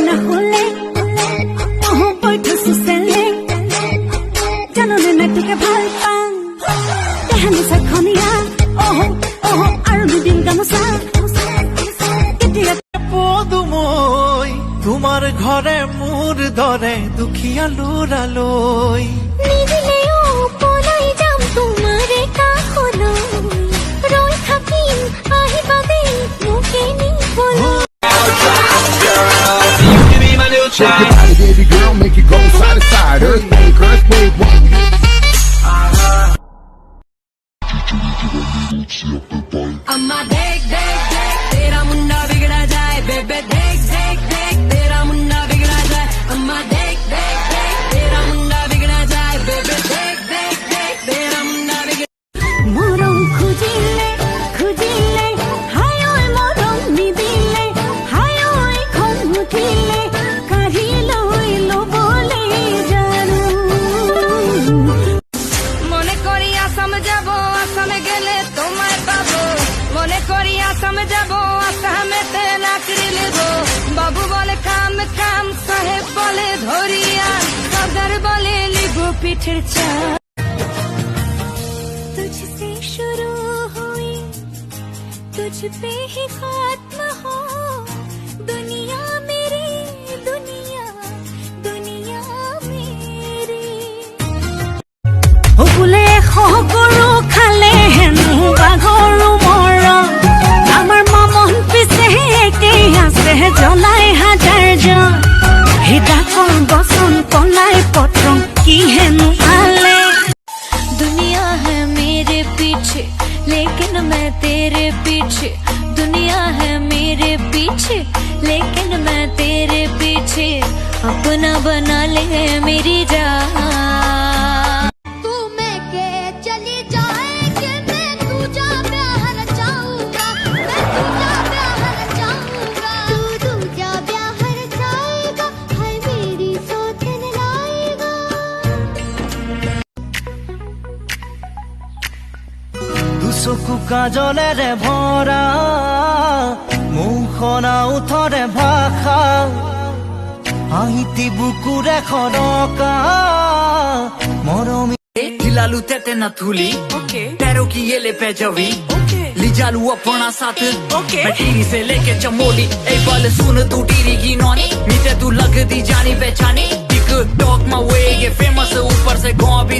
না হলে বৈঠু সুচেলে জাননে না তোকে ভাল পাং দেহানি চাখনিয়া আৰু দুদিন গামোচা কেতিয়া পদুমৈ তোমাৰ ঘৰে মোৰ দৰে দুখীয়া লৰালৈ নিদিলেও পলাই যাম তোমাৰে কাষলৈ ৰৈ থাকিম আহিবা দেই মোকে নিবলৈ Shake your body, baby girl, make it go side to side. Earthquake, earthquake, अम्मा देख देख देख तेरा मुन्ना बिगड़ा जाए बेबे देख देख देख तेरा मुन्ना बिगड़ा जाए अम्मा देख देख देख तेरा मुन्ना बिगड़ा जाए बेबे देख देख देख तेरा मुन्ना बिगड़ा मरम खुजिले खुजिले हाय ओए मरम निदिले हाय ओए खम उठिले काढ़ी लइलो बोले जानू मने करी आसाम जाबो आसामे गेले তোমায় পাবো মনে করি আসাম যাবো আসামেতে নাকরি নেবো বাবু বলে কাম কাম সাহেব বলে ধরিয়া সদর বলে লিবো পিঠের চা तुझसे शुरू हुई तुझ पे ही खत्म हो दुनिया मेरी दुनिया दुनिया मेरी বোলে সকলো খালে হেনো বাঘৰু মৰম আমাৰ মন পিছে একেই আছে জ্বলাই হাজাৰজন হিদাকৰ বচন কলাই পত্ৰম কি হেনো আলে दुनिया है मेरे पीछे लेकिन मैं तेरे पीछे दुनिया है मेरे पीछे लेकिन मैं तेरे पीछे अपना बना ले मेरी जान চকু কাজলেৰে ভৰা মুখনা উঠৰে ভাষা আহিতি বুকুৰে খৰকা মৰমি खिलालू तेते न थूली पैरों की ये ले पैजवी लिजालू अपना साथ मैं टीरी से लेके चमोली एक बाल सुन तू टीरी की नौनी मीते तू लग दी जानी पहचानी टिक टॉक मा वे ये फेमस ऊपर से गाँव भी